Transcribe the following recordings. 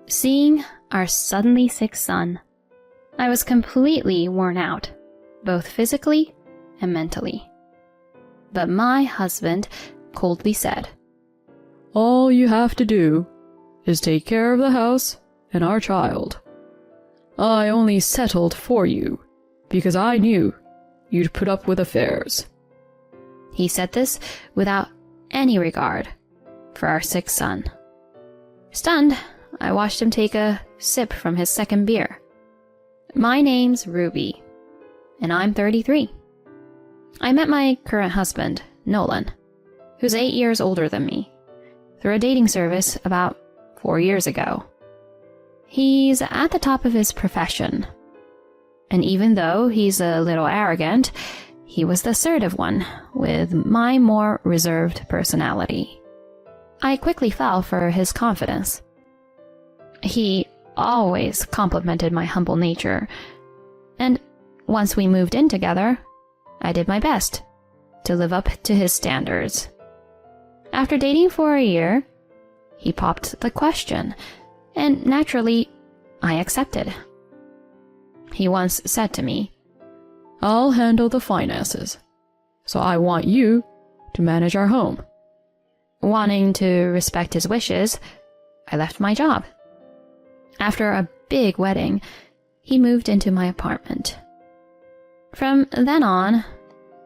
Seeing our suddenly sick son, I was completely worn out, both physically and mentally. But my husband coldly said, "All you have to do is take care of the house and our child. I only settled for you because I knew you'd put up with affairs." He said this without any regard for our sick son. Stunned, I watched him take a sip from his second beer. My name's Ruby, and I'm 33. I met my current husband, Nolan, who's 8 years older than me, through a dating service about 4 years ago. He's at the top of his profession, and even though he's a little arrogant, he was the assertive one, with my more reserved personality. I quickly fell for his confidence. He always complimented my humble nature, and once we moved in together, I did my best to live up to his standards. After dating for a year, he popped the question, and naturally, I accepted. He once said to me, "I'll handle the finances, so I want you to manage our home." Wanting to respect his wishes, I left my job. After a big wedding, he moved into my apartment. From then on,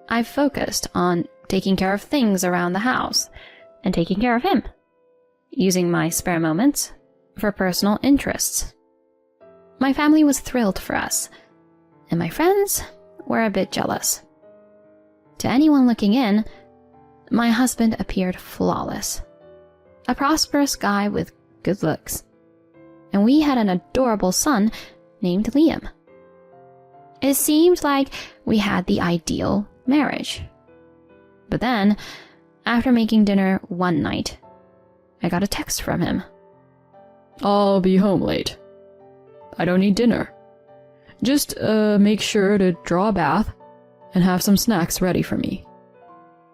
I've focused on taking care of things around the house and taking care of him, using my spare moments for personal interests. My family was thrilled for us, and my friends were a bit jealous. To anyone looking in, my husband appeared flawless, a prosperous guy with good looks, and we had an adorable son named Liam. It seemed like we had the ideal marriage. But then, after making dinner one night, I got a text from him. "I'll be home late. I don't need dinner. Just make sure to draw a bath and have some snacks ready for me."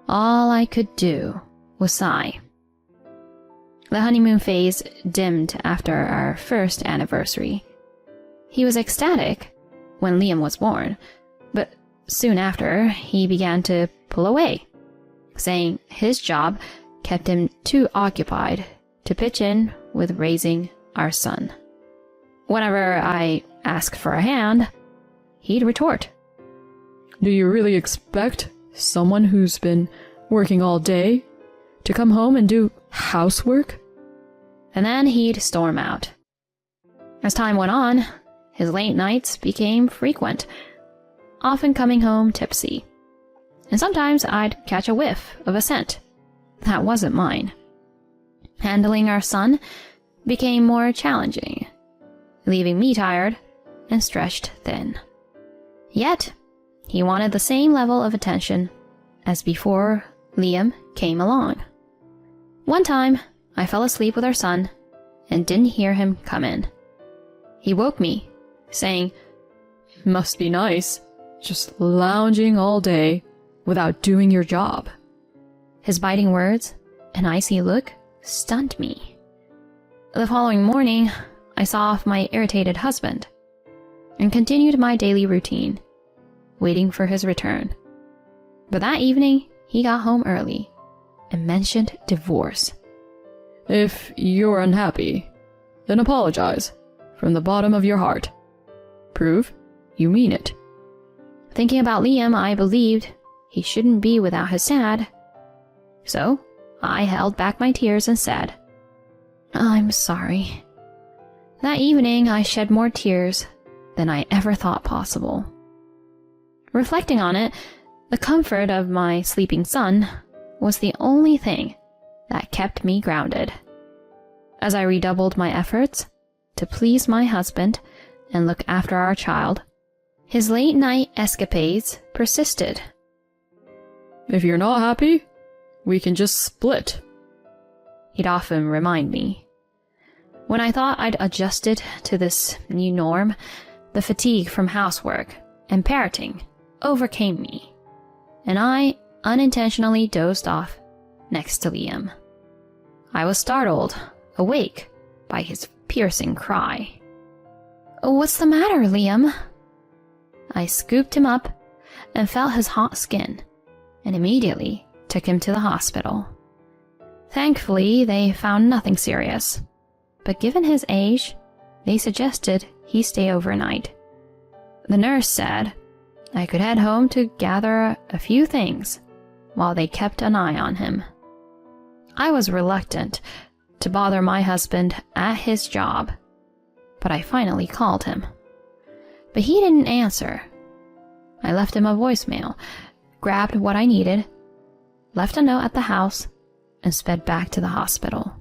All I could do was sigh. The honeymoon phase dimmed after our first anniversary. He was ecstatic when Liam was born, but soon after he began to pull away, saying his job kept him too occupied to pitch in with raising our son. Whenever I asked for a hand, he'd retort, "Do you really expect someone who's been working all day to come home and do housework?" And then he'd storm out. As time went on, his late nights became frequent, often coming home tipsy. And sometimes I'd catch a whiff of a scent that wasn't mine. Handling our son became more challenging, leaving me tired and stretched thin. Yet, he wanted the same level of attention as before Liam came along. One time, I fell asleep with our son and didn't hear him come in. He woke me, saying, "Must be nice, just lounging all day without doing your job." His biting words and icy look stunned me. The following morning, I saw off my irritated husband and continued my daily routine, waiting for his return. But that evening, he got home early and mentioned divorce. "If you're unhappy, then apologize from the bottom of your heart. Prove you mean it." Thinking about Liam, I believed he shouldn't be without his dad. So, I held back my tears and said, "I'm sorry." That evening, I shed more tears than I ever thought possible. Reflecting on it, the comfort of my sleeping son was the only thing that kept me grounded. As I redoubled my efforts to please my husband and look after our child, his late-night escapades persisted. "If you're not happy, we can just split," he'd often remind me. When I thought I'd adjusted to this new norm, the fatigue from housework and parenting overcame me, and I unintentionally dozed off next to Liam. I was startled, awake, by his piercing cry. "What's the matter, Liam?" I scooped him up and felt his hot skin, and immediately took him to the hospital. Thankfully, they found nothing serious, but given his age, they suggested he stay overnight. The nurse said I could head home to gather a few things while they kept an eye on him. I was reluctant to bother my husband at his job, but I finally called him. But he didn't answer. I left him a voicemail, grabbed what I needed, left a note at the house, and sped back to the hospital.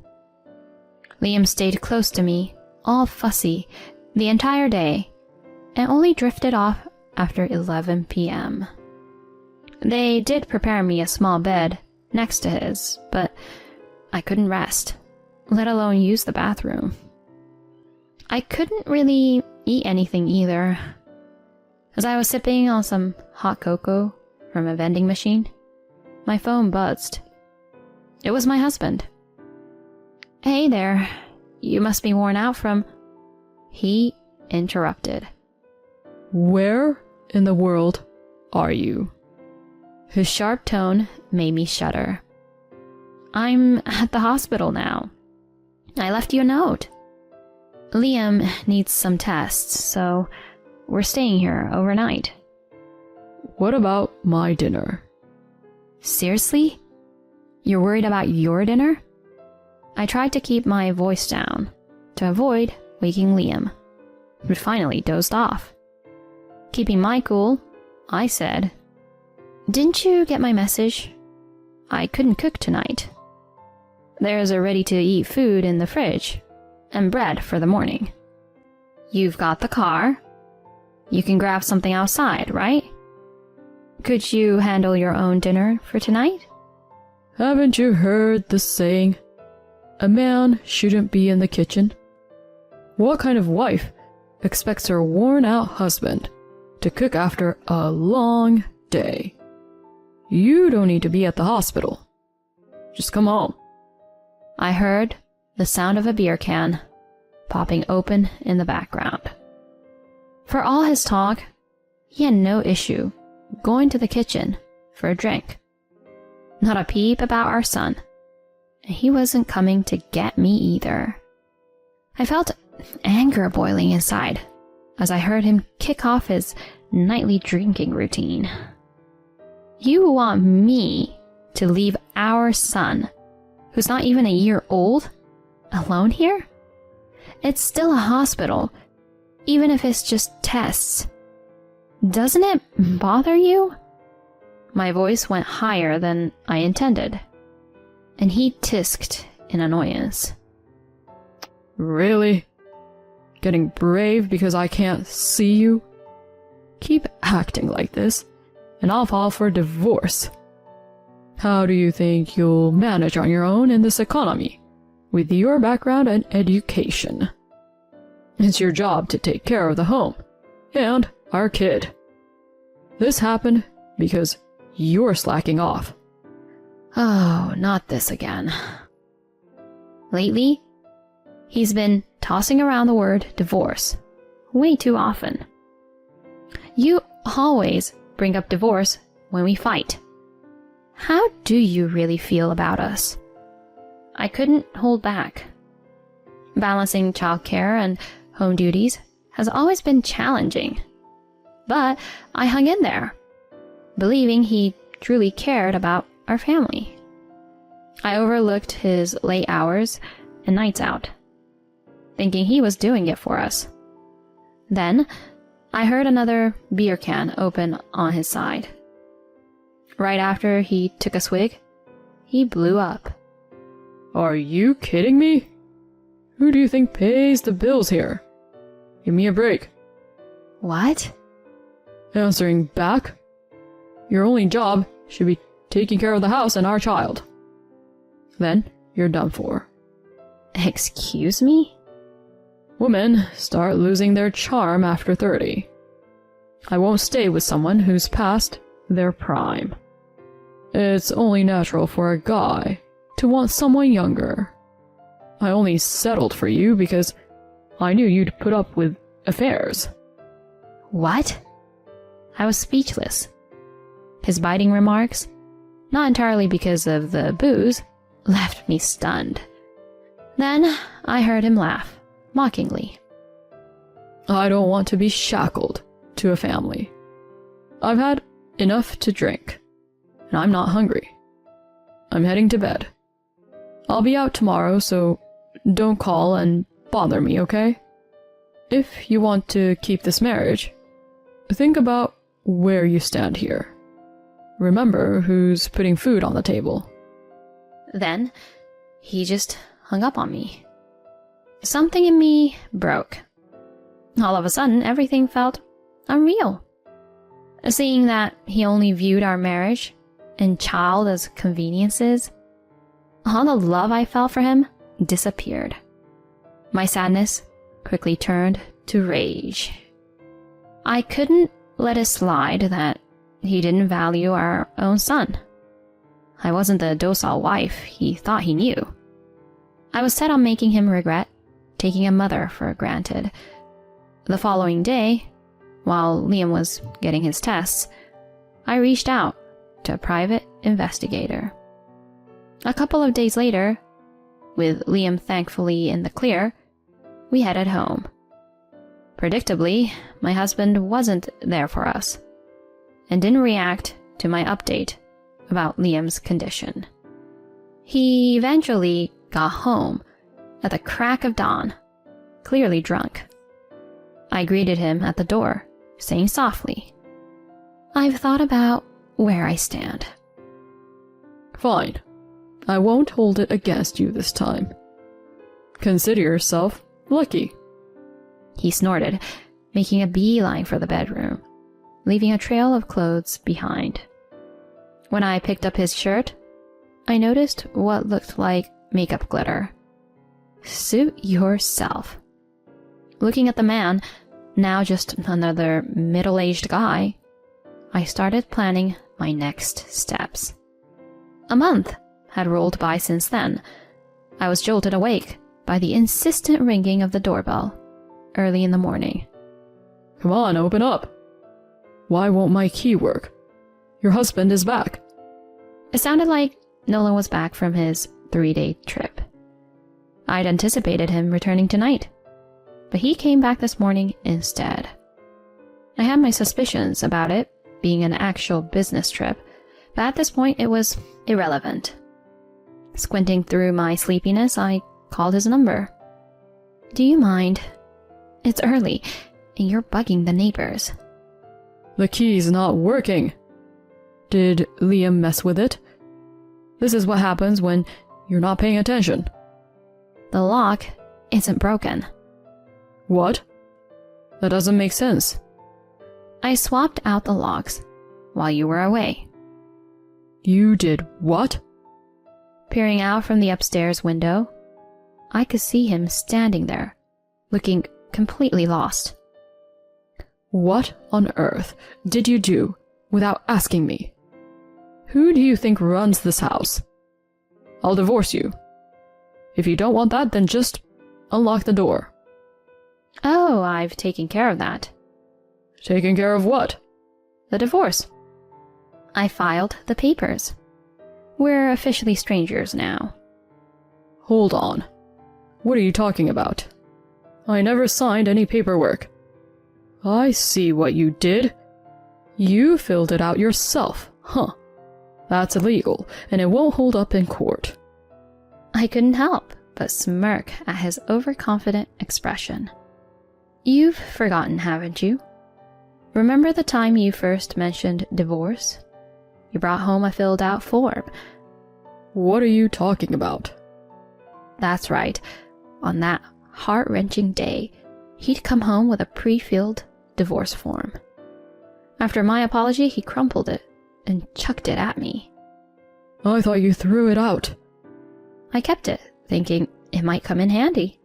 Liam stayed close to me, all fussy, the entire day, and only drifted off after 11 p.m. They did prepare me a small bed next to his, but I couldn't rest, let alone use the bathroom. I couldn't really eat anything either. As I was sipping on some hot cocoa from a vending machine, my phone buzzed. It was my husband. "Hey there, you must be worn out from..." He interrupted. Where in the world are you? His sharp tone made me shudder. "I'm at the hospital now. I left you a note. Liam needs some tests, so we're staying here overnight." What about my dinner? Seriously? You're worried about your dinner? I tried to keep my voice down to avoid waking Liam, but finally dozed off. Keeping my cool, I said, "Didn't you get my message? I couldn't cook tonight. There's a ready-to-eat food in the fridge, and bread for the morning. You've got the car. You can grab something outside, right? Could you handle your own dinner for tonight?" Haven't you heard the saying, a man shouldn't be in the kitchen? What kind of wife expects her worn-out husband to cook after a long day? You don't need to be at the hospital. Just come home. I heard the sound of a beer can popping open in the background. For all his talk, he had no issue going to the kitchen for a drink. Not a peep about our son, and he wasn't coming to get me either. I felt anger boiling inside as I heard him kick off his nightly drinking routine. You want me to leave our son, who's not even a year old, alone here? It's still a hospital, even if it's just tests. Doesn't it bother you? My voice went higher than I intended, and he tisked in annoyance. Really? Getting brave because I can't see you? Keep acting like this, and I'll file for divorce. How do you think you'll manage on your own in this economy, with your background and education? It's your job to take care of the home, and our kid. This happened because you're slacking off. Oh, not this again. Lately, he's been tossing around the word divorce way too often. You always bring up divorce when we fight. How do you really feel about us? I couldn't hold back. Balancing childcare and home duties has always been challenging, but I hung in there, believing he truly cared about our family. I overlooked his late hours and nights out, thinking he was doing it for us. Then, I heard another beer can open on his side. Right after he took a swig, he blew up. Are you kidding me? Who do you think pays the bills here? Give me a break. What? Answering back? Your only job should be taking care of the house and our child. Then you're done for. Excuse me? Women start losing their charm after 30. I won't stay with someone who's past their prime. It's only natural for a guy to want someone younger. I only settled for you because I knew you'd put up with affairs. What? I was speechless. His biting remarks, not entirely because of the booze, left me stunned. Then I heard him laugh, mockingly. I don't want to be shackled to a family. I've had enough to drink, and I'm not hungry. I'm heading to bed. I'll be out tomorrow, so don't call and bother me, okay? If you want to keep this marriage, think about where you stand here. Remember who's putting food on the table. Then he just hung up on me. Something in me broke. All of a sudden, everything felt unreal. Seeing that he only viewed our marriage and child as conveniences, all the love I felt for him disappeared. My sadness quickly turned to rage. I couldn't let it slide that he didn't value our own son. I wasn't the docile wife he thought he knew. I was set on making him regret taking a mother for granted. The following day, while Liam was getting his tests, I reached out to a private investigator. A couple of days later, with Liam thankfully in the clear, we headed home. Predictably, my husband wasn't there for us, and didn't react to my update about Liam's condition. He eventually got home at the crack of dawn, clearly drunk. I greeted him at the door, saying softly, "I've thought about where I stand." Fine. I won't hold it against you this time. Consider yourself lucky. He snorted, making a beeline for the bedroom, leaving a trail of clothes behind. When I picked up his shirt, I noticed what looked like makeup glitter. Suit yourself. Looking at the man, now just another middle-aged guy, I started planning my next steps. A month had rolled by since then. I was jolted awake by the insistent ringing of the doorbell early in the morning. Come on, open up. Why won't my key work? Your husband is back. It sounded like Nolan was back from his 3-day trip. I'd anticipated him returning tonight, but he came back this morning instead. I had my suspicions about it being an actual business trip, but at this point it was irrelevant. Squinting through my sleepiness, I called his number. "Do you mind? It's early, and you're bugging the neighbors." The key's not working. Did Liam mess with it? This is what happens when you're not paying attention. The lock isn't broken. What? That doesn't make sense. I swapped out the locks while you were away. You did what? Peering out from the upstairs window, I could see him standing there, looking completely lost. What on earth did you do without asking me? Who do you think runs this house? I'll divorce you. If you don't want that, then just unlock the door. Oh, I've taken care of that. Taking care of what? The divorce. I filed the papers. We're officially strangers now. Hold on. What are you talking about? I never signed any paperwork. I see what you did. You filled it out yourself, huh? That's illegal, and it won't hold up in court. I couldn't help but smirk at his overconfident expression. You've forgotten, haven't you? Remember the time you first mentioned divorce? You brought home a filled-out form. What are you talking about? That's right. On that heart-wrenching day, he'd come home with a pre-filled divorce form. After my apology, he crumpled it and chucked it at me. I thought you threw it out. I kept it, thinking it might come in handy.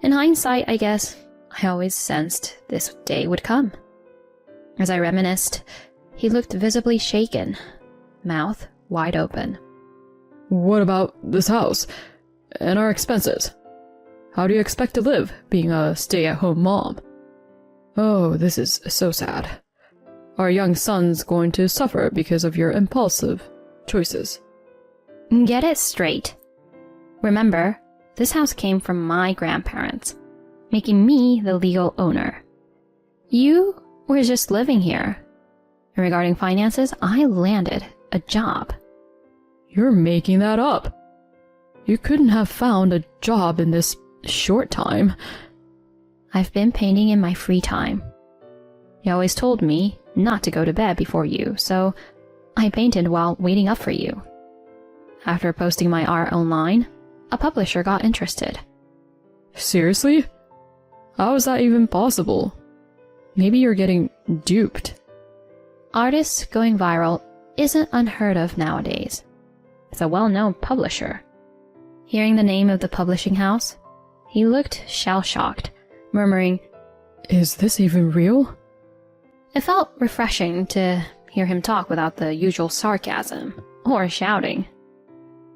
In hindsight, I guess I always sensed this day would come. As I reminisced, he looked visibly shaken, mouth wide open. What about this house and our expenses? How do you expect to live, being a stay-at-home mom? Oh, this is so sad. Our young son's going to suffer because of your impulsive choices. Get it straight. Remember, this house came from my grandparents, making me the legal owner. You were just living here. And regarding finances, I landed a job. You're making that up. You couldn't have found a job in this short time. I've been painting in my free time. You always told me not to go to bed before you, so I painted while waiting up for you. After posting my art online, a publisher got interested. Seriously? How is that even possible? Maybe you're getting duped. Artists going viral isn't unheard of nowadays. It's a well-known publisher. Hearing the name of the publishing house, he looked shell-shocked, murmuring, Is this even real? It felt refreshing to hear him talk without the usual sarcasm or shouting.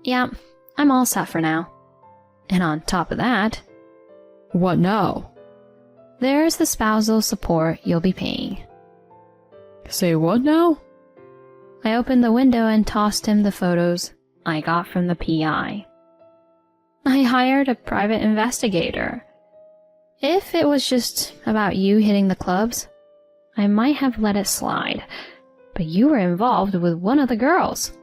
Yeah, I'm all set for now. And on top of that, What now? there's the spousal support you'll be paying. Say what now? I opened the window and tossed him the photos I got from the PI. I hired a private investigator. If it was just about you hitting the clubs, I might have let it slide, but you were involved with one of the girls.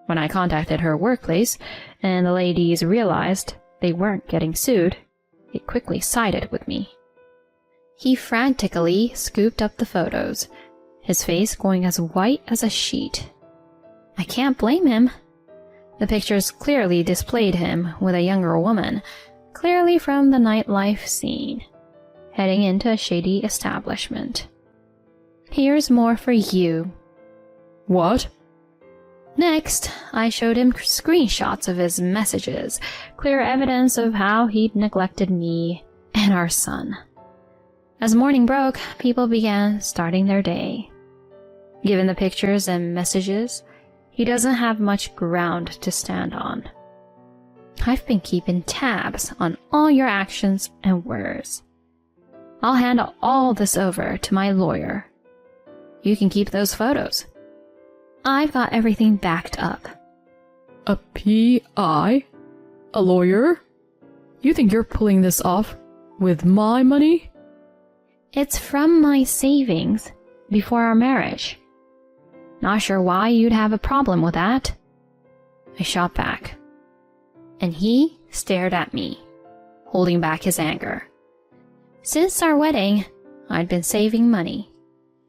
When I contacted her workplace and the ladies realized they weren't getting sued, they quickly sided with me. He frantically scooped up the photos, his face going as white as a sheet. I can't blame him. The pictures clearly displayed him with a younger woman, clearly from the nightlife scene, heading into a shady establishment. Here's more for you. What? Next, I showed him screenshots of his messages, clear evidence of how he'd neglected me and our son. As morning broke, people began starting their day. Given the pictures and messages, he doesn't have much ground to stand on. I've been keeping tabs on all your actions and words. I'll hand all this over to my lawyer. You can keep those photos. I've got everything backed up. A PI? A lawyer? You think you're pulling this off with my money? It's from my savings before our marriage. Not sure why you'd have a problem with that. I shot back, and he stared at me, holding back his anger. Since our wedding, I'd been saving money,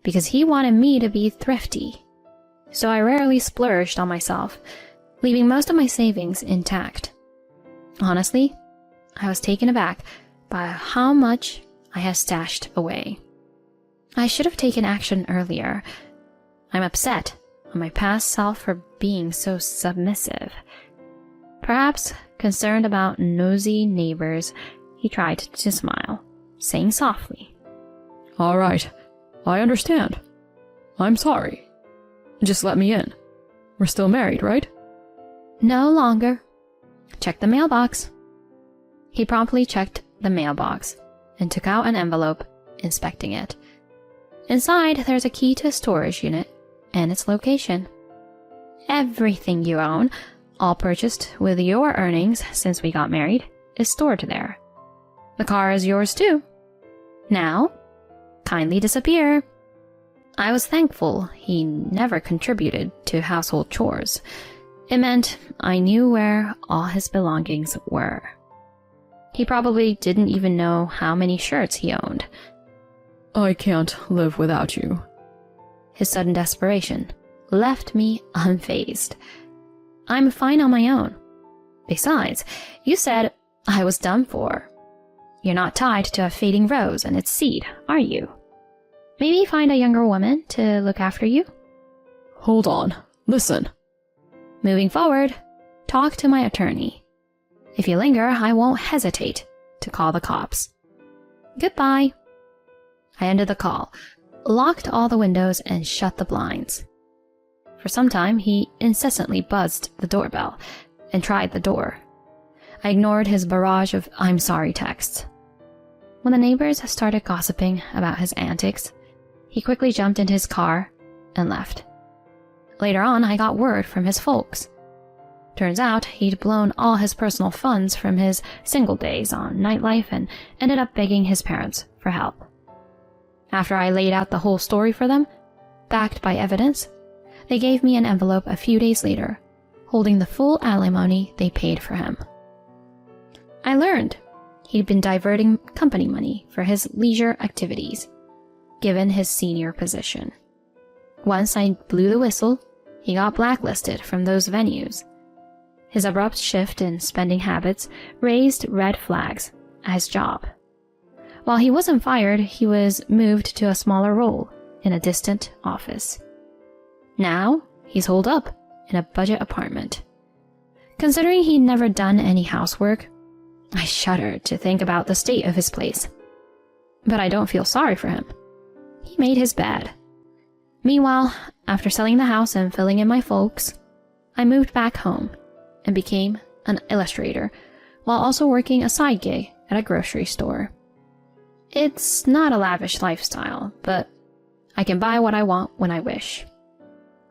because he wanted me to be thrifty, so I rarely splurged on myself, leaving most of my savings intact. Honestly, I was taken aback by how much I had stashed away. I should have taken action earlier. I'm upset on my past self for being so submissive. Perhaps concerned about nosy neighbors, he tried to smile, saying softly, All right, I understand. I'm sorry. Just let me in. We're still married, right? No longer. Check the mailbox. He promptly checked the mailbox and took out an envelope, inspecting it. Inside, there's a key to a storage unit and its location. Everything you own, all purchased with your earnings since we got married, is stored there. The car is yours too. Now, kindly disappear. I was thankful he never contributed to household chores. It meant I knew where all his belongings were. He probably didn't even know how many shirts he owned. I can't live without you. His sudden desperation left me unfazed. I'm fine on my own. Besides, you said I was done for. You're not tied to a fading rose and its seed, are you? Maybe find a younger woman to look after you? Hold on. Listen. Moving forward, talk to my attorney. If you linger, I won't hesitate to call the cops. Goodbye. I ended the call, locked all the windows, and shut the blinds. For some time, he incessantly buzzed the doorbell and tried the door. I ignored his barrage of "I'm sorry" texts. When the neighbors started gossiping about his antics, he quickly jumped into his car and left. Later on, I got word from his folks. Turns out he'd blown all his personal funds from his single days on nightlife and ended up begging his parents for help. After I laid out the whole story for them, backed by evidence, they gave me an envelope a few days later, holding the full alimony they paid for him. I learned he'd been diverting company money for his leisure activities, given his senior position. Once I blew the whistle, he got blacklisted from those venues. His abrupt shift in spending habits raised red flags at his job. While he wasn't fired, he was moved to a smaller role in a distant office. Now, he's holed up in a budget apartment. Considering he'd never done any housework, I shuddered to think about the state of his place. But I don't feel sorry for him. He made his bed. Meanwhile, after selling the house and filling in my folks, I moved back home and became an illustrator while also working a side gig at a grocery store. It's not a lavish lifestyle, but I can buy what I want when I wish.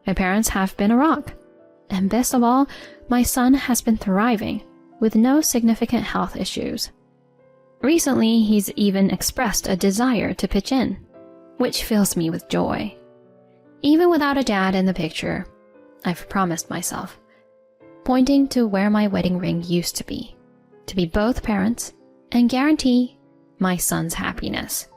My parents have been a rock, and best of all, my son has been thriving with no significant health issues. Recently, he's even expressed a desire to pitch in, which fills me with joy. Even without a dad in the picture, I've promised myself, pointing to where my wedding ring used to be both parents and guarantee my son's happiness.